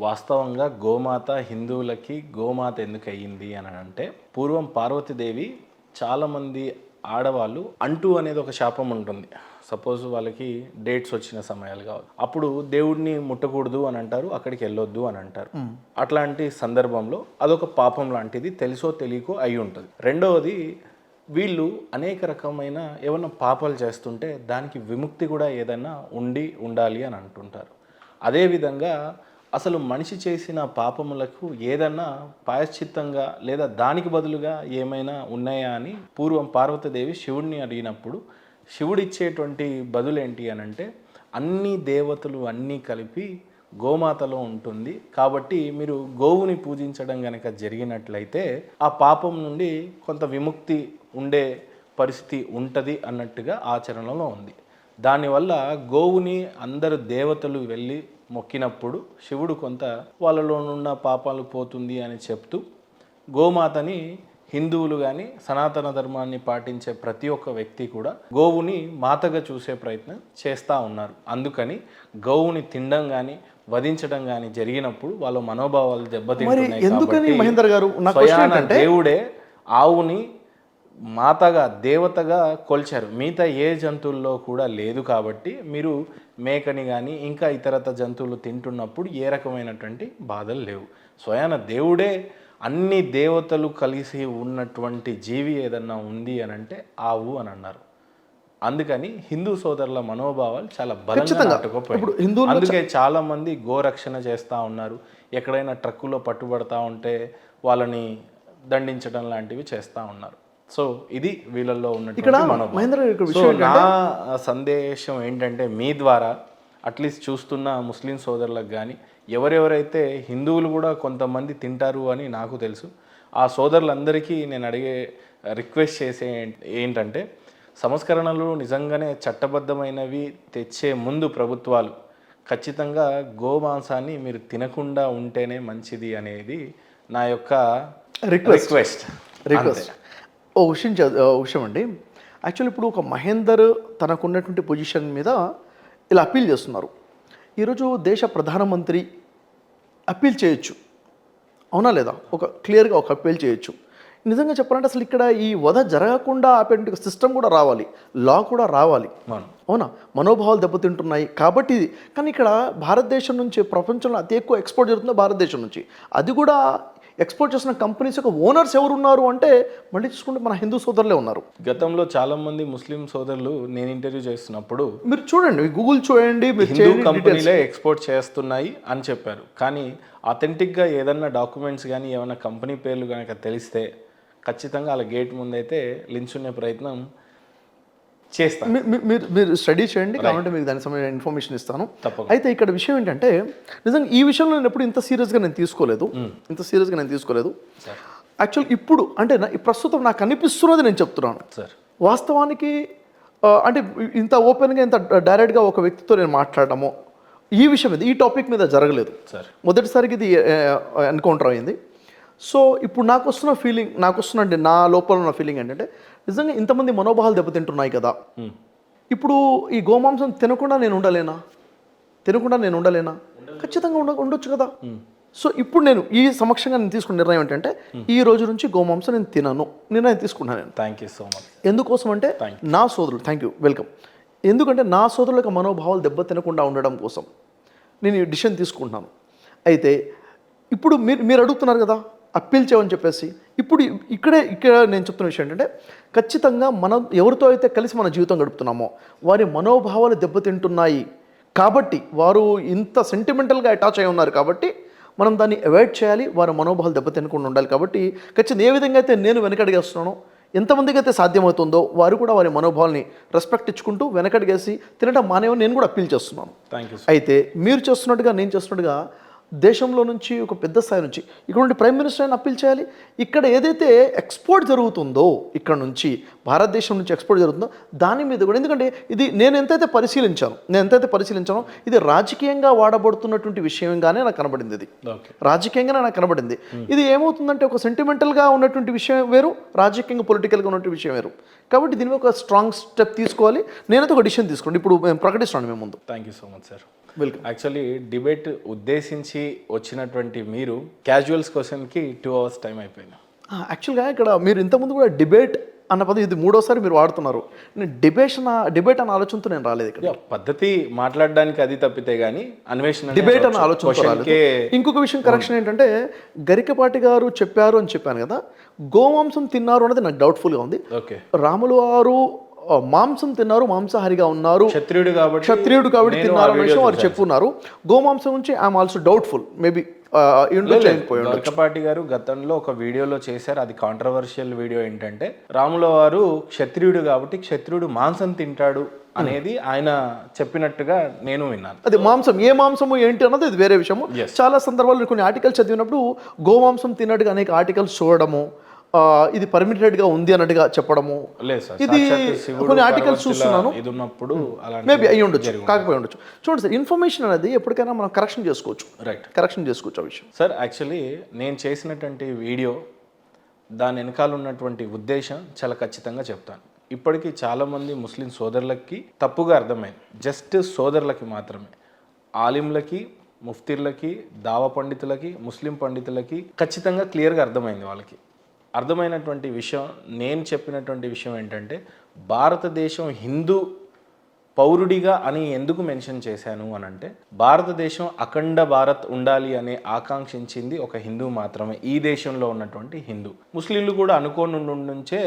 వాస్తవంగా గోమాత హిందువులకి గోమాత ఎందుకు అయ్యింది అని అంటే, పూర్వం పార్వతీదేవి చాలామంది ఆడవాళ్ళు అంటూ అనేది ఒక శాపం ఉంటుంది. సపోజ్ వాళ్ళకి డేట్స్ వచ్చిన సమయాలు కావాలి, అప్పుడు దేవుడిని ముట్టకూడదు అని అంటారు, అక్కడికి వెళ్ళొద్దు అని అంటారు. అట్లాంటి సందర్భంలో అదొక పాపం లాంటిది, తెలుసో తెలియకో అయి ఉంటుంది. రెండవది, వీళ్ళు అనేక రకమైన ఏమన్నా పాపాలు చేస్తుంటే దానికి విముక్తి కూడా ఏదైనా ఉండాలి అని అంటుంటారు. అదేవిధంగా అసలు మనిషి చేసిన పాపములకు ఏదన్నా ప్రాయశ్చిత్తంగా లేదా దానికి బదులుగా ఏమైనా ఉన్నాయా అని పూర్వం పార్వతీదేవి శివుడిని అడిగినప్పుడు శివుడిచ్చేటువంటి బదులేంటి అని అంటే, అన్ని దేవతలు అన్నీ కలిపి గోమాతలో ఉంటుంది కాబట్టి మీరు గోవుని పూజించడం కనుక జరిగినట్లయితే ఆ పాపం నుండి కొంత విముక్తి ఉండే పరిస్థితి ఉంటుంది అన్నట్టుగా ఆచరణలో ఉంది. దానివల్ల గోవుని అందరు దేవతలు వెళ్ళి మొక్కినప్పుడు శివుడు కొంత వాళ్ళలోనున్న పాపాలు పోతుంది అని చెప్తూ గోమాతని హిందువులు కానీ సనాతన ధర్మాన్ని పాటించే ప్రతి ఒక్క వ్యక్తి కూడా గోవుని మాతగా చూసే ప్రయత్నం చేస్తూ ఉన్నారు. అందుకని గోవుని తినడం కానీ వధించడం కానీ జరిగినప్పుడు వాళ్ళ మనోభావాలు దెబ్బతింటున్నాయి కాబట్టి దేవుడే ఆవుని మాతగా దేవతగా కొల్చారు. మిగతా ఏ జంతువుల్లో కూడా లేదు కాబట్టి మీరు మేకని కానీ ఇంకా ఇతరత జంతువులు తింటున్నప్పుడు ఏ రకమైనటువంటి బాధలు లేవు. స్వయాన దేవుడే అన్ని దేవతలు కలిసి ఉన్నటువంటి జీవి ఏదన్నా ఉంది అని అంటే ఆవు అని అన్నారు. అందుకని హిందూ సోదరుల మనోభావాలు చాలా బలంగా నాటుకుపోయాయి. అందుకే చాలా మంది గోరక్షణ చేస్తూ ఉన్నారు. ఎక్కడైనా ట్రక్కులో పట్టుబడతా ఉంటే వాళ్ళని దండించడం లాంటివి చేస్తూ ఉన్నారు. సో ఇది వీళ్ళల్లో ఉన్నటువంటి నా సందేశం ఏంటంటే, మీ ద్వారా అట్లీస్ట్ చూస్తున్న ముస్లిం సోదరులకు కానీ ఎవరెవరైతే హిందువులు కూడా కొంతమంది తింటారు అని నాకు తెలుసు, ఆ సోదరులందరికీ నేను అడిగే రిక్వెస్ట్ చేసే ఏంటంటే, సంస్కరణలు నిజంగానే చట్టబద్ధమైనవి తెచ్చే ముందు ప్రభుత్వాలు ఖచ్చితంగా గోమాంసాన్ని మీరు తినకుండా ఉంటేనే మంచిది అనేది నా యొక్క రిక్వెస్ట్. ఓ విషయం అండి, యాక్చువల్లీ ఇప్పుడు ఒక మహేందర్ తనకున్నటువంటి పొజిషన్ మీద ఇలా అప్పీల్ చేస్తున్నారు. ఈరోజు దేశ ప్రధానమంత్రి అప్పీల్ చేయొచ్చు, అవునా లేదా? ఒక క్లియర్గా ఒక అప్పీల్ చేయొచ్చు. నిజంగా చెప్పాలంటే అసలు ఇక్కడ ఈ వధ జరగకుండా ఆపేట సిస్టమ్ కూడా రావాలి, లా కూడా రావాలి, అవునా? మనోభావాలు దెబ్బతింటున్నాయి కాబట్టి. కానీ ఇక్కడ భారతదేశం నుంచి ప్రపంచంలో అతి ఎక్కువ ఎక్స్పోర్ట్ జరుగుతుందో భారతదేశం నుంచి. అది కూడా ఎక్స్పోర్ట్ చేసిన కంపెనీస్ యొక్క ఓనర్స్ ఎవరు ఉన్నారు అంటే మళ్ళీ చూసుకుంటే మన హిందూ సోదరులే ఉన్నారు. గతంలో చాలా మంది ముస్లిం సోదరులు నేను ఇంటర్వ్యూ చేస్తున్నప్పుడు మీరు చూడండి, గూగుల్ చూడండి, హిందూ కంపెనీలే ఎక్స్పోర్ట్ చేస్తున్నాయి అని చెప్పారు. కానీ అథెంటిక్గా ఏదన్నా డాక్యుమెంట్స్ కానీ ఏమైనా కంపెనీ పేర్లు కనుక తెలిస్తే ఖచ్చితంగా అలా గేట్ ముందైతే లించునే ప్రయత్నం చేస్తాను. మీరు స్టడీ చేయండి, కాబట్టి మీకు దానికి సంబంధించిన ఇన్ఫర్మేషన్ ఇస్తాను. అయితే ఇక్కడ విషయం ఏంటంటే, నిజంగా ఈ విషయంలో నేను ఎప్పుడు ఇంత సీరియస్గా నేను తీసుకోలేదు. యాక్చువల్ ఇప్పుడు అంటే ప్రస్తుతం నాకు అనిపిస్తున్నది నేను చెప్తున్నాను. వాస్తవానికి అంటే ఇంత ఓపెన్గా ఇంత డైరెక్ట్గా ఒక వ్యక్తితో నేను మాట్లాడటము ఈ విషయం మీద, ఈ టాపిక్ మీద జరగలేదు. మొదటిసారికి ఇది ఎన్కౌంటర్ అయింది. సో ఇప్పుడు నాకు వస్తున్న నా లోపల ఉన్న ఫీలింగ్ ఏంటంటే, నిజంగా ఇంతమంది మనోభావాలు దెబ్బతింటున్నాయి కదా, ఇప్పుడు ఈ గోమాంసం తినకుండా నేను ఉండలేనా? ఖచ్చితంగా ఉండొచ్చు కదా. సో ఇప్పుడు నేను ఈ సమక్షంగా నేను తీసుకున్న నిర్ణయం ఏంటంటే, ఈ రోజు నుంచి గోమాంసం నేను తినను నిర్ణయం తీసుకున్నాను నేను. Thank you so much. ఎందుకోసం అంటే నా సోదరులు, థ్యాంక్ యూ, వెల్కమ్. ఎందుకంటే నా సోదరులకు మనోభావాలు దెబ్బ తినకుండా ఉండడం కోసం నేను ఈ డిసిషన్ తీసుకుంటున్నాను. అయితే ఇప్పుడు మీరు అడుగుతున్నారు కదా అప్పీల్ చేయమని చెప్పేసి, ఇక్కడ నేను చెప్తున్న విషయం ఏంటంటే, ఖచ్చితంగా మనం ఎవరితో అయితే కలిసి మన జీవితం గడుపుతున్నామో వారి మనోభావాలు దెబ్బతింటున్నాయి కాబట్టి, వారు ఇంత సెంటిమెంటల్గా అటాచ్ అయి ఉన్నారు కాబట్టి మనం దాన్ని అవాయిడ్ చేయాలి. వారి మనోభావాలు దెబ్బతినకుండా ఉండాలి. కాబట్టి ఖచ్చితంగా ఏ విధంగా అయితే నేను వెనకడిగేస్తున్నానో, ఎంతమందికి అయితే సాధ్యమవుతుందో వారు కూడా వారి మనోభావాల్ని రెస్పెక్ట్ ఇచ్చుకుంటూ వెనకడిగేసి తినడం మానేవని నేను కూడా అప్పీల్ చేస్తున్నాను. అయితే మీరు చేస్తున్నట్టుగా నేను చేస్తున్నట్టుగా దేశంలో నుంచి ఒక పెద్ద స్థాయి నుంచి ఇక్కడ నుండి ప్రైమ్ మినిస్టర్ అని అప్పీల్ చేయాలి. ఇక్కడ ఏదైతే ఎక్స్పోర్ట్ జరుగుతుందో, ఇక్కడ నుంచి భారతదేశం నుంచి ఎక్స్పోర్ట్ జరుగుతుందో దాని మీద కూడా, ఎందుకంటే ఇది నేను ఎంతైతే పరిశీలించానో ఇది రాజకీయంగా వాడబడుతున్నటువంటి విషయంగానే నాకు కనబడింది. ఇది రాజకీయంగానే నాకు కనబడింది. ఇది ఏమవుతుందంటే ఒక సెంటిమెంటల్గా ఉన్నటువంటి విషయం వేరు, రాజకీయంగా పొలిటికల్గా ఉన్నటువంటి విషయం వేరు. కాబట్టి దీని ఒక స్ట్రాంగ్ స్టెప్ తీసుకోవాలి. నేనైతే ఒక డిసిషన్ తీసుకోండి ఇప్పుడు మేము ప్రకటిస్తున్నాను మేము ముందు. Thank you so much sir. Welcome. Actually debate ఉద్దేశించి వచ్చినటువంటి మీరు క్యాజువల్స్ క్వశ్చన్కి 2 hours టైం అయిపోయింది. యాక్చువల్గా ఇక్కడ మీరు ఇంతకుముందు కూడా డిబేట్ అన్న పదం ఇది మూడోసారి మీరు వాడుతున్నారు. నేను డిబేట్ అన్న ఆలోచనతో నేను రాలేదు ఇక్కడ. పద్ధతి మాట్లాడడానికి అది తప్పితే గానీ అన్వేషణ డిబేట్ అన్న ఆలోచనతో రాలేదు. ఇంకొక విషయం కరెక్షన్ ఏంటంటే గరికపాటి గారు చెప్పారు అని చెప్పాను కదా, గోమాంసం తిన్నారు అన్నది నాకు డౌట్ఫుల్గా ఉంది. ఓకే, రాములు వారు మాంసం తిన్నారు, మాంసాహారిగా ఉన్నారు, క్షత్రియుడు కాబట్టి తిన్నారు అనే విషయం వారు చెప్పున్నారు. గోమాంసం నుంచి I'm also doubtful, maybe Garikapati గారు గతంలో ఒక వీడియోలో చేశారు. అది కాంట్రవర్షియల్ వీడియో. ఏంటంటే రాముల వారు క్షత్రియుడు కాబట్టి క్షత్రియుడు మాంసం తింటాడు అనేది ఆయన చెప్పినట్టుగా నేను విన్నాను. అది మాంసం ఏ మాంసము ఏంటి అన్నది అది వేరే విషయము. చాలా సందర్భాల్లో కొన్ని ఆర్టికల్స్ చదివినప్పుడు గోమాంసం తిన్నట్టుగా అనేక ఆర్టికల్స్ చూడడము, ఇది పర్మిటెడ్గా ఉంది అన్నట్టుగా చెప్పడము, ఇది కొన్ని ఆర్టికల్స్ చూస్తున్నాను. ఇది ఉన్నప్పుడు మేబీ అయ్యి ఉండొచ్చు, కాకపోయి ఉండొచ్చు. చూడండి సార్, ఇన్ఫర్మేషన్ అనేది ఎప్పటికైనా మనం కరెక్షన్ చేసుకోవచ్చు. రైట్, కరెక్షన్ చేసుకోవచ్చు ఆ విషయం. సార్ యాక్చువల్లీ నేను చేసినటువంటి వీడియో దాని వెనకాల ఉన్నటువంటి ఉద్దేశం చాలా ఖచ్చితంగా చెప్తాను. ఇప్పటికీ చాలామంది ముస్లిం సోదరులకి తప్పుగా అర్థమైంది. జస్ట్ సోదరులకి మాత్రమే, ఆలింలకి, ముఫ్తీర్లకి, దావా పండితులకి, ముస్లిం పండితులకి ఖచ్చితంగా క్లియర్గా అర్థమైంది. వాళ్ళకి అర్థమైనటువంటి విషయం, నేను చెప్పినటువంటి విషయం ఏంటంటే భారతదేశం హిందూ పౌరుడిగా అని ఎందుకు మెన్షన్ చేశాను అని అంటే, భారతదేశం అఖండ భారత్ ఉండాలి అనే ఆకాంక్షించింది ఒక హిందూ మాత్రమే, ఈ దేశంలో ఉన్నటువంటి హిందూ. ముస్లింలు కూడా అనుకోని నుంచే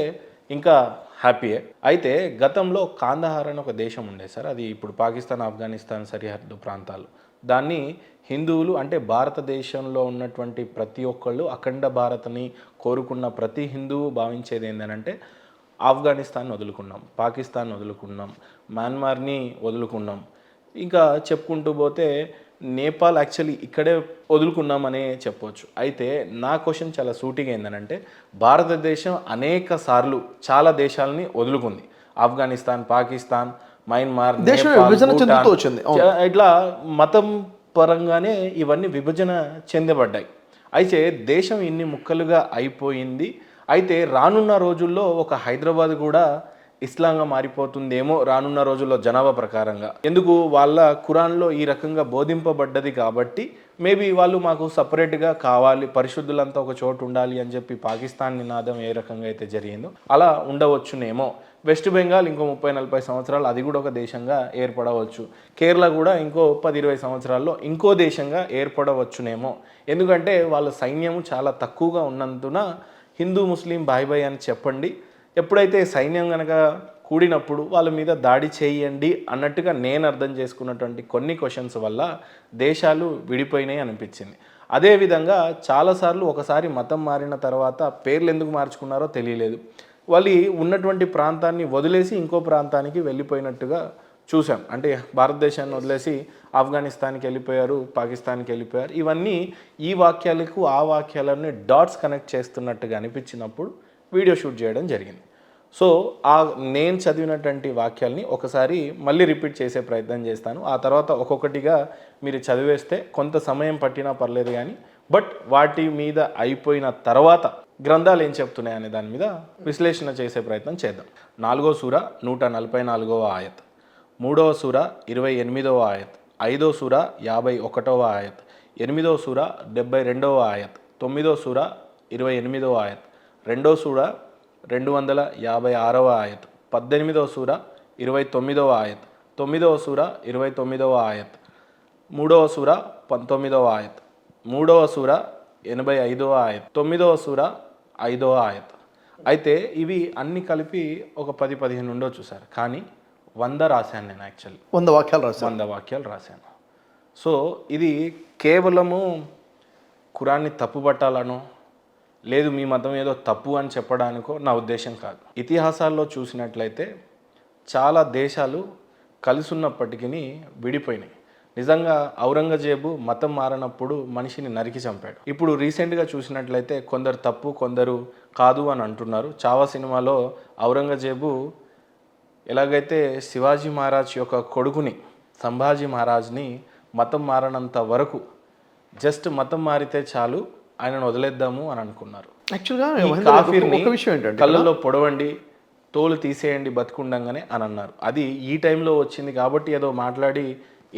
ఇంకా హ్యాపీయే. అయితే గతంలో కాందహార్ అని ఒక దేశం ఉండే సార్, అది ఇప్పుడు పాకిస్తాన్, ఆఫ్ఘనిస్తాన్ సరిహద్దు ప్రాంతాలు. దాన్ని హిందువులు అంటే భారతదేశంలో ఉన్నటువంటి ప్రతి ఒక్కళ్ళు అఖండ భారత్ని కోరుకున్న ప్రతి హిందువు భావించేది ఏంటంటే ఆఫ్ఘనిస్తాన్ వదులుకున్నాం, పాకిస్తాన్ వదులుకున్నాం, మయన్మార్ని వదులుకున్నాం, ఇంకా చెప్పుకుంటూ పోతే నేపాల్ యాక్చువల్లీ ఇక్కడే వదులుకున్నామనే చెప్పవచ్చు. అయితే నా క్వశ్చన్ చాలా సూటిగా ఏంటంటే భారతదేశం అనేక సార్లు చాలా దేశాలని వదులుకుంది. ఆఫ్ఘనిస్తాన్, పాకిస్తాన్, మయన్మార్, ఇట్లా మతం పరంగానే ఇవన్నీ విభజన చెందబడ్డాయి. అయితే దేశం ఇన్ని ముక్కలుగా అయిపోయింది. అయితే రానున్న రోజుల్లో ఒక హైదరాబాద్ కూడా ఇస్లాంగా మారిపోతుందేమో రానున్న రోజుల్లో జనాభా ప్రకారంగా. ఎందుకు, వాళ్ళ ఖురాన్లో ఈ రకంగా బోధింపబడ్డది కాబట్టి మేబీ వాళ్ళు మాకు సపరేట్గా కావాలి, పరిశుద్ధులంతా ఒక చోటు ఉండాలి అని చెప్పి పాకిస్తాన్ నినాదం ఏ రకంగా అయితే జరిగిందో అలా ఉండవచ్చునేమో. వెస్ట్ బెంగాల్ ఇంకో 30-40 సంవత్సరాలు అది కూడా ఒక దేశంగా ఏర్పడవచ్చు. కేరళ కూడా ఇంకో 10-20 సంవత్సరాల్లో ఇంకో దేశంగా ఏర్పడవచ్చునేమో. ఎందుకంటే వాళ్ళ సైన్యము చాలా తక్కువగా ఉన్నందున హిందూ ముస్లిం బాయ్ అని చెప్పండి, ఎప్పుడైతే సైన్యం కనుక కూడినప్పుడు వాళ్ళ మీద దాడి చేయండి అన్నట్టుగా నేను అర్థం చేసుకున్నటువంటి కొన్ని క్వశ్చన్స్ వల్ల దేశాలు విడిపోయినాయి అనిపించింది. అదేవిధంగా చాలాసార్లు ఒకసారి మతం మారిన తర్వాత పేర్లు ఎందుకు మార్చుకున్నారో తెలియలేదు. వాళ్ళు ఉన్నటువంటి ప్రాంతాన్ని వదిలేసి ఇంకో ప్రాంతానికి వెళ్ళిపోయినట్టుగా చూసాం. అంటే భారతదేశాన్ని వదిలేసి ఆఫ్ఘనిస్తాన్కి వెళ్ళిపోయారు, పాకిస్తాన్కి వెళ్ళిపోయారు. ఇవన్నీ ఈ వాక్యాలకు ఆ వాక్యాలన్నీ డాట్స్ కనెక్ట్ చేస్తున్నట్టుగా అనిపించినప్పుడు వీడియో షూట్ చేయడం జరిగింది. సో నేను చదివినటువంటి వాక్యాల్ని ఒకసారి మళ్ళీ రిపీట్ చేసే ప్రయత్నం చేస్తాను. ఆ తర్వాత ఒక్కొక్కటిగా మీరు చదివేస్తే కొంత సమయం పట్టినా పర్లేదు కానీ, బట్ వాటి మీద అయిపోయిన తర్వాత గ్రంథాలు ఏం చెప్తున్నాయి అనే దాని మీద విశ్లేషణ చేసే ప్రయత్నం చేద్దాం. 4వ సూర 144వ ఆయత్, 3వ సూర 28వ ఆయత్, 5వ సూర 51వ ఆయత్, 8వ సూర 72వ ఆయత్, 9వ సూర 28వ ఆయత్, 2వ సూర 256వ ఆయత్, 18వ సూర 29వ ఆయత్, 9వ సూర 29వ ఆయత్, 3వ సూర 19వ ఆయత్, 3వ సూర 85వ ఆయత్, 9వ సూర 5వ ఆయత్. అయితే ఇవి అన్ని కలిపి ఒక 10-15 ఉండొచ్చు సార్, కానీ 100 రాశాను నేను. యాక్చువల్లీ 100 వాక్యాలు రాశాను. సో ఇది కేవలము ఖురాన్ని తప్పుపట్టాలనో లేదు మీ మతం ఏదో తప్పు అని చెప్పడానికో నా ఉద్దేశం కాదు. ఇతిహాసాల్లో చూసినట్లయితే చాలా దేశాలు కలిసి ఉన్నప్పటికీ విడిపోయినాయి. నిజంగా ఔరంగజేబు మతం మారినప్పుడు మనిషిని నరికి చంపాడు. ఇప్పుడు రీసెంట్గా చూసినట్లయితే కొందరు తప్పు కొందరు కాదు అని అంటున్నారు. చావా సినిమాలో ఔరంగజేబు ఎలాగైతే శివాజీ మహారాజ్ యొక్క కొడుకుని సంభాజీ మహారాజ్ని మతం మారనంత వరకు జస్ట్ మతం మారితే చాలు ఆయనను వదిలేద్దాము అని అనుకున్నారు. యాక్చువల్గా కళ్ళల్లో పొడవండి, తోలు తీసేయండి బతుకుండంగానే అని అన్నారు. అది ఈ టైంలో వచ్చింది కాబట్టి ఏదో మాట్లాడి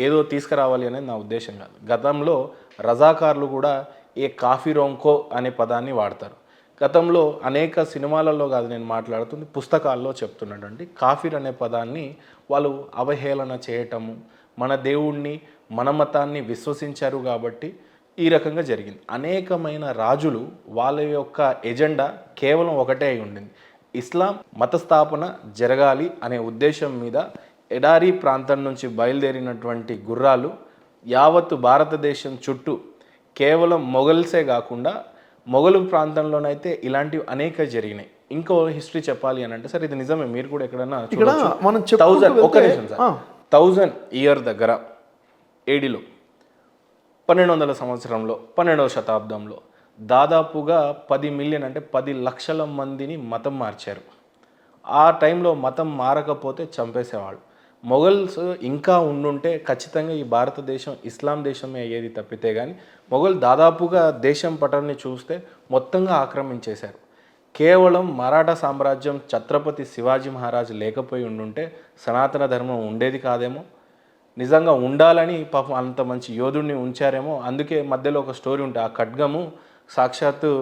ఏదో తీసుకురావాలి అనేది నా ఉద్దేశం కాదు. గతంలో రజాకార్లు కూడా ఏ కాఫీ రొంకో అనే పదాన్ని వాడతారు. గతంలో అనేక సినిమాలలో కాదు నేను మాట్లాడుతుంది, పుస్తకాల్లో చెప్తున్నటువంటి కాఫీర్ అనే పదాన్ని వాళ్ళు అవహేళన చేయటము, మన దేవుణ్ణి మన మతాన్ని విశ్వసించారు కాబట్టి ఈ రకంగా జరిగింది. అనేకమైన రాజులు వాళ్ళ యొక్క ఎజెండా కేవలం ఒకటే అయి ఉండింది, ఇస్లాం మత స్థాపన జరగాలి అనే ఉద్దేశం మీద ఎడారి ప్రాంతం నుంచి బయలుదేరినటువంటి గుర్రాలు యావత్తు భారతదేశం చుట్టూ కేవలం మొఘల్సే కాకుండా మొఘలు ప్రాంతంలోనైతే ఇలాంటివి అనేక జరిగినాయి. ఇంకో హిస్టరీ చెప్పాలి అని అంటే సార్, ఇది నిజమే, మీరు కూడా ఎక్కడైనా మనం 1000 ఇయర్ దగ్గర ఏడిలో 1200 సంవత్సరంలో 12వ శతాబ్దంలో దాదాపుగా 10 మిలియన్ అంటే 10 లక్షల మందిని మతం మార్చారు. ఆ టైంలో మతం మారకపోతే చంపేసేవాళ్ళు. మొఘల్స్ ఇంకా ఉండుంటే ఖచ్చితంగా ఈ భారతదేశం ఇస్లాం దేశమే అయ్యేది తప్పితే కానీ మొఘల్ దాదాపుగా దేశం పటాన్ని చూస్తే మొత్తంగా ఆక్రమించేశారు. కేవలం మరాఠా సామ్రాజ్యం ఛత్రపతి శివాజీ మహారాజ్ లేకపోయి ఉండుంటే సనాతన ధర్మం ఉండేది కాదేమో, నిజంగా ఉండాలని పాపం అంత మంచి యోధుడిని ఉంచారేమో. అందుకే మధ్యలో ఒక స్టోరీ ఉంటే ఆ ఖడ్గము సాక్షాత్తు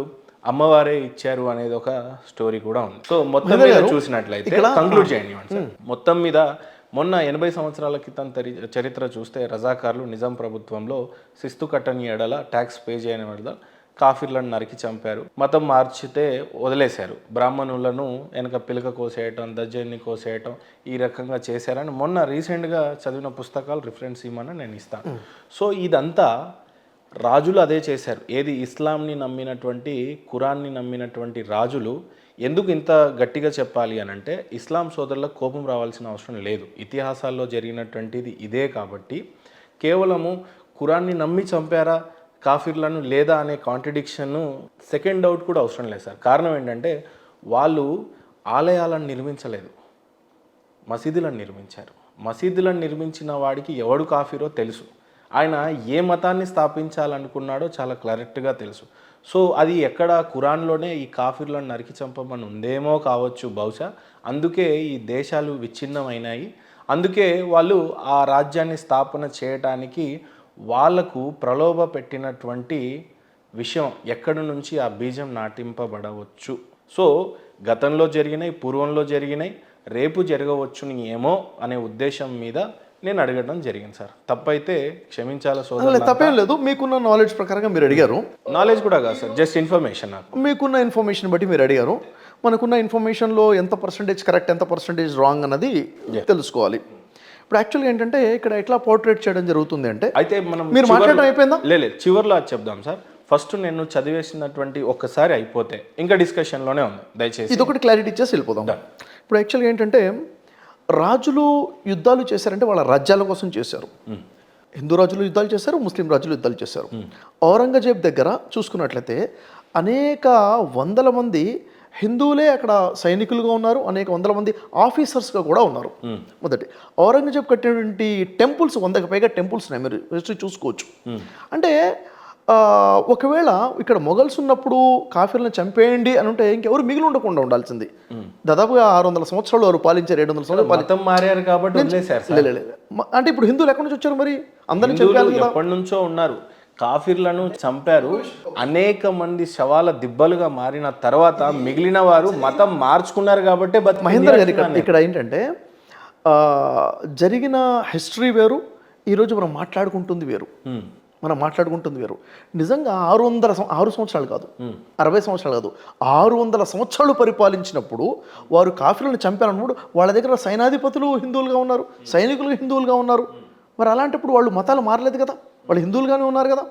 అమ్మవారే ఇచ్చారు అనేది ఒక స్టోరీ కూడా ఉంది. సో మొత్తం మీద చూసినట్లయితే కంక్లూడ్ చేయండి. మొత్తం మీద మొన్న 80 సంవత్సరాల క్రితం చరిత్ర చూస్తే రజాకార్లు నిజాం ప్రభుత్వంలో శిస్తు కట్టని ఎడల ట్యాక్స్ పే చేయని ఎడల కాఫీర్లను నరికి చంపారు, మతం మార్చితే వదిలేశారు, బ్రాహ్మణులను వెనక పిలక కోసేయటం, దజ్జన్ని కోసేయటం ఈ రకంగా చేశారని మొన్న రీసెంట్గా చదివిన పుస్తకాలు రిఫరెన్స్ ఇవ్వమని నేను ఇస్తాను. సో ఇదంతా రాజులు అదే చేశారు. ఏది ఇస్లాంని నమ్మినటువంటి ఖురాన్ని నమ్మినటువంటి రాజులు ఎందుకు ఇంత గట్టిగా చెప్పాలి అని అంటే ఇస్లాం సోదరులకు కోపం రావాల్సిన అవసరం లేదు. ఇతిహాసాల్లో జరిగినటువంటిది ఇదే కాబట్టి కేవలము ఖురాన్ని నమ్మి చంపారా కాఫీర్లను లేదా అనే కాంట్రడిక్షన్ను సెకండ్ డౌట్ కూడా అవసరం లేదు సార్. కారణం ఏంటంటే వాళ్ళు ఆలయాలను నిర్మించలేదు, మసీదులను నిర్మించారు. మసీదులను నిర్మించిన వాడికి ఎవడు కాఫీరో తెలుసు, ఆయన ఏ మతాన్ని స్థాపించాలనుకున్నాడో చాలా క్లారిటీగా తెలుసు. సో అది ఎక్కడ ఖురాన్లోనే ఈ కాఫీర్లను నరికి చంపమని ఉందేమో కావచ్చు బహుశా. అందుకే ఈ దేశాలు విచ్ఛిన్నమైనాయి. అందుకే వాళ్ళు ఆ రాజ్యాన్ని స్థాపన చేయడానికి వాళ్లకు ప్రలోభ పెట్టినటువంటి విషయం ఎక్కడి నుంచి ఆ బీజం నాటింపబడవచ్చు. సో గతంలో జరిగినాయి, పూర్వంలో జరిగినాయి, రేపు జరగవచ్చుని ఏమో అనే ఉద్దేశం మీద నేను అడగడం జరిగింది సార్. తప్పైతే క్షమించాలా సోదరులు. తప్పేం లేదు, మీకున్న నాలెడ్జ్ ప్రకారంగా మీరు అడిగారు. నాలెడ్జ్ కూడా కాదు సార్, జస్ట్ ఇన్ఫర్మేషన్. నాకు మీకున్న ఇన్ఫర్మేషన్ బట్టి మీరు అడిగారు. మనకున్న ఇన్ఫర్మేషన్లో ఎంత పర్సంటేజ్ కరెక్ట్, ఎంత పర్సంటేజ్ రాంగ్ అన్నది తెలుసుకోవాలి. ఇప్పుడు యాక్చువల్గా ఏంటంటే ఇక్కడ ఎట్లా పోర్ట్రేట్ చేయడం జరుగుతుంది అంటే, అయితే మనం మీరు మాట్లాడడం అయిపోయిందా? లేదు, చివరిలో అది చెప్దాం సార్. ఫస్ట్ నేను చదివేసినటువంటి ఒక్కసారి అయిపోతే ఇంకా డిస్కషన్లోనే ఉంది, దయచేసి ఇది ఒకటి క్లారిటీ ఇచ్చేసి వెళ్ళిపోదాం. ఇప్పుడు యాక్చువల్గా ఏంటంటే రాజులు యుద్ధాలు చేశారంటే వాళ్ళ రాజ్యాల కోసం చేశారు. హిందూ రాజులు యుద్ధాలు చేశారు, ముస్లిం రాజులు యుద్ధాలు చేశారు. ఔరంగజేబ్ దగ్గర చూసుకున్నట్లయితే అనేక వందల మంది హిందువులే అక్కడ సైనికులుగా ఉన్నారు, అనేక వందల మంది ఆఫీసర్స్గా కూడా ఉన్నారు. మొదటి ఔరంగజేబ్ కట్టినటువంటి టెంపుల్స్ 100కి పైగా టెంపుల్స్ ఉన్నాయి, మీరు హిస్టరీ చూసుకోవచ్చు. అంటే ఒకవేళ ఇక్కడ మొఘల్స్ ఉన్నప్పుడు కాఫీర్లను చంపేయండి అని ఉంటే ఇంకెవరు మిగిలి ఉండకుండా ఉండాల్సింది. దాదాపుగా 600 సంవత్సరాలు వారు పాలించారు, 700 సంవత్సరాలు మారారు కాబట్టి అంటే ఇప్పుడు హిందువులు ఎక్కడి నుంచి వచ్చారు మరి? అందరినీ చంపారు, ఎప్పటి నుంచో ఉన్నారు. కాఫీర్లను చంపారు, అనేక మంది శవాల దిబ్బలుగా మారిన తర్వాత మిగిలిన వారు మతం మార్చుకున్నారు కాబట్టి. మహేందర్ గారు ఇక్కడ ఏంటంటే జరిగిన హిస్టరీ వేరు, ఈరోజు మనం మాట్లాడుకుంటుంది వేరు. నిజంగా 6 సంవత్సరాలు కాదు, 60 సంవత్సరాలు కాదు, 600 సంవత్సరాలు పరిపాలించినప్పుడు వారు కాఫీలను చంపారన్నప్పుడు వాళ్ళ దగ్గర సైనాధిపతులు హిందువులుగా ఉన్నారు, సైనికులు హిందువులుగా ఉన్నారు. మరి అలాంటప్పుడు వాళ్ళు మతాలు మారలేదు కదా, వాళ్ళు హిందువులుగానే ఉన్నారు కదా.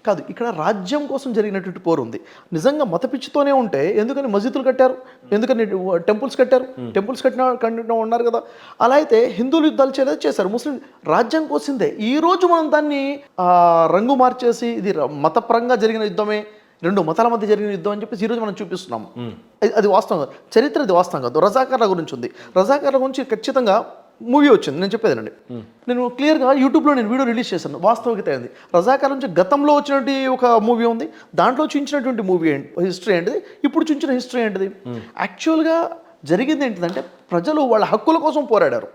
కాదు, ఇక్కడ రాజ్యం కోసం జరిగినటువంటి పోరు ఉంది. నిజంగా మత పిచ్చితోనే ఉంటే ఎందుకని మసీదులు కట్టారు, ఎందుకని టెంపుల్స్ కట్టారు, టెంపుల్స్ కట్టిన ఉన్నారు కదా. అలా అయితే హిందువులు యుద్ధాలు చేయలేదు, చేశారు. ముస్లిం రాజ్యం కోసిందే. ఈరోజు మనం దాన్ని రంగు మార్చేసి ఇది మతపరంగా జరిగిన యుద్ధమే, 2 మతాల మధ్య జరిగిన యుద్ధం అని చెప్పేసి ఈరోజు మనం చూపిస్తున్నాము. అది వాస్తవం కాదు, చరిత్ర అది వాస్తవం కాదు. రజాకార్ల గురించి ఉంది, రజాకార్ల గురించి ఖచ్చితంగా మూవీ వచ్చింది, నేను చెప్పేదండి. నేను క్లియర్గా యూట్యూబ్లో నేను వీడియో రిలీజ్ చేశాను. వాస్తవికత ఏంది, రజాకార్ల నుంచి గతంలో వచ్చినటువంటి ఒక మూవీ ఉంది, దాంట్లో చూపించినటువంటి మూవీ హిస్టరీ ఏంటిది, ఇప్పుడు చూపించిన హిస్టరీ ఏంటిది. యాక్చువల్గా జరిగింది ఏంటిదంటే ప్రజలు వాళ్ళ హక్కుల కోసం పోరాడారు.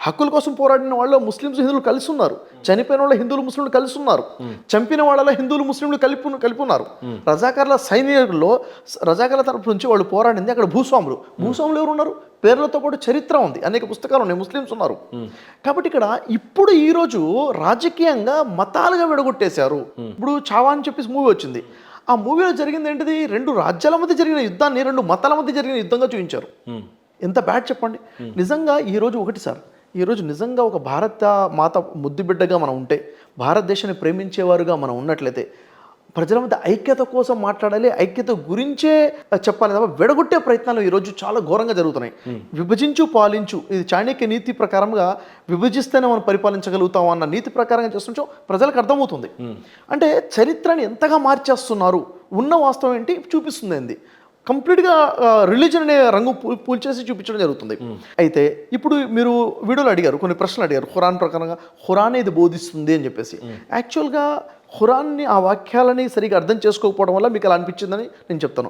హక్కుల కోసం పోరాడిన వాళ్ళు ముస్లిమ్స్ హిందువులు కలిసి ఉన్నారు, చనిపోయిన వాళ్ళ హిందువులు ముస్లింలు కలిసి ఉన్నారు, చంపిన వాళ్ళ హిందువులు ముస్లింలు కలిపి ఉన్నారు. రజాకార్ల సైనికుల్లో రజాకార్ల తరపు నుంచి వాళ్ళు పోరాడింది అక్కడ భూస్వాములు ఎవరు ఉన్నారు, పేర్లతో పాటు చరిత్ర ఉంది, అనేక పుస్తకాలు ఉన్నాయి, ముస్లిమ్స్ ఉన్నారు. కాబట్టి ఇక్కడ ఇప్పుడు ఈరోజు రాజకీయంగా మతాలుగా విడగొట్టేశారు. ఇప్పుడు చావా అని చెప్పేసి మూవీ వచ్చింది, ఆ మూవీలో జరిగింది ఏంటిది, 2 రాజ్యాల మధ్య జరిగిన యుద్ధాన్ని 2 మతాల మధ్య జరిగిన యుద్ధంగా చూపించారు. ఎంత బ్యాడ్ చెప్పండి. నిజంగా ఈరోజు ఒకటి సార్, ఈరోజు నిజంగా ఒక భారత మాత ముద్దుబిడ్డగా మనం ఉంటే, భారతదేశాన్ని ప్రేమించేవారుగా మనం ఉన్నట్లయితే ప్రజల మధ్య ఐక్యత కోసం మాట్లాడాలి, ఐక్యత గురించే చెప్పాలి తప్ప విడగొట్టే ప్రయత్నాలు ఈరోజు చాలా ఘోరంగా జరుగుతున్నాయి. విభజించు పాలించు, ఇది చాణక్య నీతి ప్రకారంగా విభజిస్తేనే మనం పరిపాలించగలుగుతాం అన్న నీతి ప్రకారంగా చేస్తుంటాం, ప్రజలకు అర్థమవుతుంది. అంటే చరిత్రని ఎంతగా మార్చేస్తున్నారు, ఉన్న వాస్తవం ఏంటి చూపిస్తుంది ఏంది, కంప్లీట్గా రిలీజన్ అనే రంగు పూల్చేసి చూపించడం జరుగుతుంది. అయితే ఇప్పుడు మీరు వీడియోలో అడిగారు, కొన్ని ప్రశ్నలు అడిగారు, ఖురాన్ ప్రకారంగా ఖురాన్ ఇది బోధిస్తుంది అని చెప్పేసి. యాక్చువల్గా ఖురాన్ని ఆ వాక్యాలని సరిగా అర్థం చేసుకోకపోవడం వల్ల మీకు అలా అనిపించిందని నేను చెప్తాను.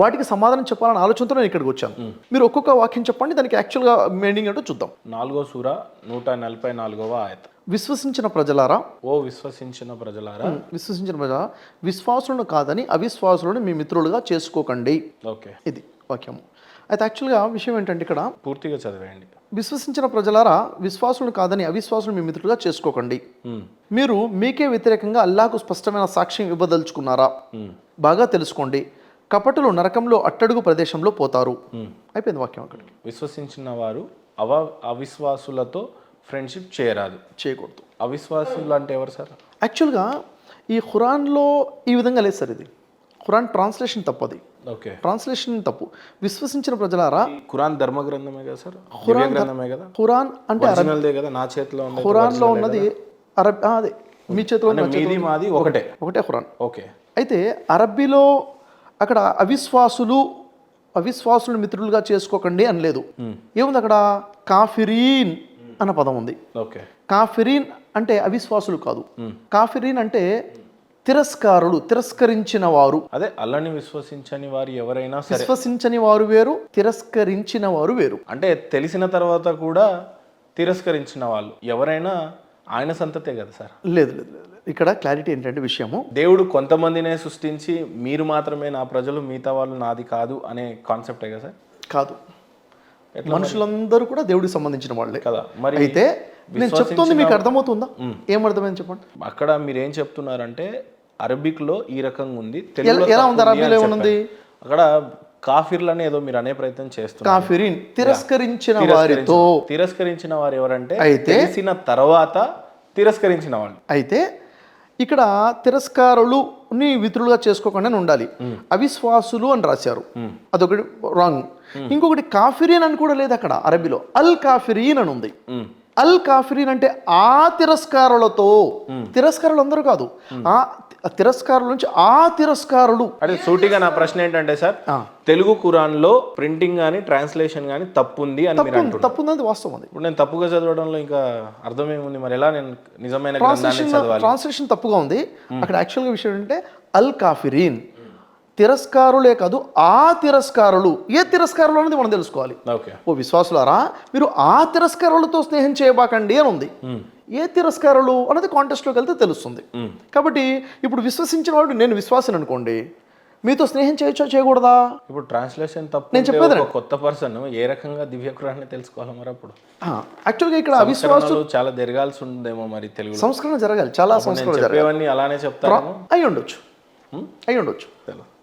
వాటికి సమాధానం చెప్పాలని ఆలోచనతో నేను ఇక్కడికి వచ్చాను. మీరు ఒక్కొక్క వాక్యం చెప్పండి, దానికి యాక్చువల్గా మీనింగ్ ఏంటో చూద్దాం. 4వ సూర 144వ ఆయత్. విశ్వసించిన ప్రజలారా, విశ్వసించిన ప్రజల విశ్వాసులను కాదని అవిశ్వాసులను మీ మిత్రులుగా చేసుకోకండి. ఓకే, ఇది వాక్యము. అయితే యాక్చువల్గా విషయం ఏంటంటే ఇక్కడ పూర్తిగా చదివేయండి. విశ్వసించిన ప్రజలారా, విశ్వాసులను కాదని అవిశ్వాసులను మీ మిత్రులుగా చేసుకోకండి. మీరు మీకే వ్యతిరేకంగా అల్లాహకు స్పష్టమైన సాక్ష్యం ఇవ్వదలుచుకున్నారా? బాగా తెలుసుకోండి, కపటులు నరకంలో అట్టడుగు ప్రదేశంలో పోతారు. అయిపోయింది వాక్యం అక్కడికి. విశ్వసించిన వారు అవిశ్వాసులతో ఫ్రెండ్షిప్ చేయకూడదు. అవిశ్వాసులు అంటే ఎవరు సార్? యాక్చువల్గా ఈ ఖురాన్లో ఈ విధంగా లేదు సార్, ఇది ఖురాన్ ట్రాన్స్లేషన్ తప్పు. అది ఓకే, ట్రాన్స్లేషన్ తప్పు. విశ్వసించిన ప్రజలారా, ఖురాన్ ధర్మ గ్రంథమే కదా సార్? గ్రంథమే కదా. ఖురాన్ అంటే ఒరిజినల్దే కదా, నా చేతిలో ఉంది. ఖురాన్లో ఉన్నది అదే మీ చేతిలో, మీది మాది ఒకటే ఖురాన్. ఓకే. అయితే అరబ్బీలో అక్కడ అవిశ్వాసులను మిత్రులుగా చేసుకోకండి అని లేదు. ఏముంది అక్కడ? కాఫిరీన్ అన్న పదం ఉంది. ఓకే, కాఫిరీన్ అంటే అవిశ్వాసులు కాదు, కాఫిరీన్ అంటే తిరస్కారులు, తిరస్కరించిన వారు. అదే అల్లాని విశ్వసించని వారు ఎవరైనా సరే, విశ్వసించని వారు వేరు, తిరస్కరించిన వారు వేరు. అంటే తెలిసిన తర్వాత కూడా తిరస్కరించిన వాళ్ళు ఎవరైనా ఆయన సంతతే కదా సార్? లేదు, ఇక్కడ క్లారిటీ ఏంటంటే విషయము, దేవుడు కొంతమందినే సృష్టించి మీరు మాత్రమే నా ప్రజలు, మిగతా వాళ్ళు నాది కాదు అనే కాన్సెప్టే కదా సార్? కాదు, మనుషులందరూ కూడా దేవుడికి సంబంధించిన వాళ్ళే కదా. మరి అయితే నేను చెప్తుంది మీకు అర్థమవుతుందా? ఏమర్థమైంది చెప్పండి. అక్కడ మీరేం చెప్తున్నారంటే అరబిక్ లో ఈ రకంగా ఉంది, ఎలా ఉంది? అరబీలో ఏముంది? అక్కడ కాఫిర్లని ఏదో మీరు అనే ప్రయత్నం చేస్తున్నారు. కాఫిరిన్ తిరస్కరించిన వారితో. తిరస్కరించిన వారు ఎవరంటే తెలిసిన తర్వాత తిరస్కరించిన వాళ్ళు. అయితే ఇక్కడ తిరస్కారులుని మిత్రులుగా చేసుకోకుండా ఉండాలి. అవిశ్వాసులు అని రాశారు, అదొకటి రాంగ్. ఇంకొకటి కాఫిరీన్ అని కూడా లేదు అక్కడ అరబీలో, అల్ కాఫిరీన్ అని ఉంది. అల్ కాఫిరీన్ అంటే ఆ తిరస్కారులతో, తిరస్కారులు అందరూ కాదు, ఆ తిరస్కారుల నుంచి ఆ తిరస్కారులు. అంటే సూటిగా నా ప్రశ్న ఏంటంటే సార్, తెలుగు ఖురాన్ లో ప్రింటింగ్ గానీ ట్రాన్స్లేషన్ గానీ తప్పుంది అని మీరు అంటున్నారు. తప్పుంది వాస్తవం. అది ఇప్పుడు నేను తప్పుగా చదవడంలో ఇంకా అర్థం ఏముంది? మరి ఎలా నేను నిజమైన గ్రంథాన్ని చదవాలి? ట్రాన్స్లేషన్ తప్పుగా ఉంది అక్కడ. యాక్చువల్గా విషయం ఏంటంటే అల్ కాఫిరీన్ తిరస్కారులే కాదు, ఆ తిరస్కారులు. ఏ తిరస్కారులు అనేది మనం తెలుసుకోవాలి. ఓ విశ్వాసులారా, మీరు ఆ తిరస్కారులతో స్నేహం చేయబాకండి అని ఉంది. ఏ తిరస్కారులు అనేది కాంటెస్ట్లోకి వెళ్తే తెలుస్తుంది. కాబట్టి ఇప్పుడు విశ్వసించిన వాడు, నేను విశ్వాసిని అనుకోండి, మీతో స్నేహం చేయకూడదా? ఇప్పుడు ట్రాన్స్లేషన్ తప్పు. నేను చెప్పేది కొత్త పర్సన్ ఏ రకంగా దివ్య ఖురాన్ని తెలుసుకోవాలి మరి? అప్పుడు యాక్చువల్గా ఇక్కడ అవిశ్వాసులు చాలా జరగాల్సి ఉందేమో మరి. తెలుగు సంస్కరణ జరగాలి, చాలా సంస్కరణ జరగాలి. అలానే చెప్తాను. అయి ఉండొచ్చు.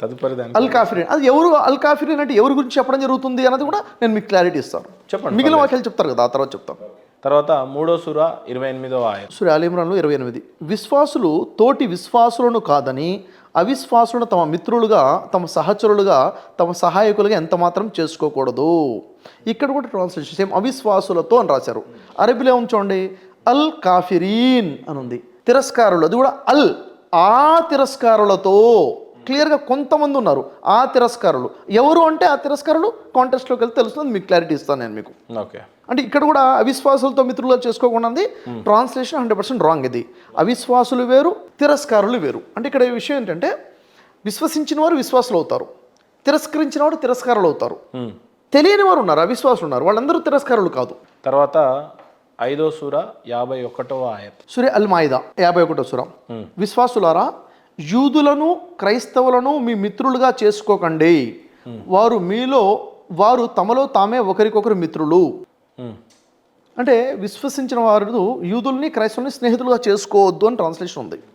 తదుపరి అల్ కాఫిరీన్ అది ఎవరు? అల్ కాఫిరీన్ అంటే ఎవరి గురించి చెప్పడం జరుగుతుంది అన్నది కూడా నేను మీకు క్లారిటీ ఇస్తాను. చెప్పండి, మిగిలిన వాక్యాలు చెప్తారు కదా, ఆ తర్వాత చెప్తాను. తర్వాత 3వ సూర 28వ ఆయత్. సూర ఆల్ ఇమ్రాన్లో 28. విశ్వాసులు తోటి విశ్వాసులను కాదని అవిశ్వాసులను తమ మిత్రులుగా, తమ సహచరులుగా, తమ సహాయకులుగా ఎంత మాత్రం చేసుకోకూడదు. ఇక్కడ కూడా ట్రాన్స్లేషన్ సేమ్, అవిశ్వాసులతో అని రాశారు. అరబీలో ఉంచండి, అల్ కాఫిరీన్ అని ఉంది. తిరస్కారులు, అది కూడా అల్, ఆ తిరస్కారులతో. క్లియర్గా కొంతమంది ఉన్నారు ఆ తిరస్కారులు. ఎవరు అంటే ఆ తిరస్కారులు కాంటెస్ట్లోకి వెళ్తే తెలుస్తుంది, మీకు క్లారిటీ ఇస్తాను నేను మీకు. ఓకే, అంటే ఇక్కడ కూడా అవిశ్వాసులతో మిత్రులుగా చేసుకోకుండా ట్రాన్స్లేషన్ 100% రాంగ్. ఇది అవిశ్వాసులు వేరు, తిరస్కారులు వేరు. అంటే ఇక్కడ ఈ విషయం ఏంటంటే విశ్వసించిన వారు విశ్వాసులు అవుతారు, తిరస్కరించిన వారు తిరస్కారులు అవుతారు. తెలియని వారు ఉన్నారు, అవిశ్వాసులు ఉన్నారు, వాళ్ళందరూ తిరస్కారులు కాదు. తర్వాత 5వ సూర 51వ ఆయత్. సూరే అల్ మాయిదా 51వ సూర. విశ్వాసులారా, యూదులను క్రైస్తవులను మీ మిత్రులుగా చేసుకోకండి, వారు తమలో తామే ఒకరికొకరు మిత్రులు. అంటే విశ్వసించిన వారు యూదుల్ని క్రైస్తవుల్ని స్నేహితులుగా చేసుకోవద్దు అని ట్రాన్స్లేషన్ ఉంది.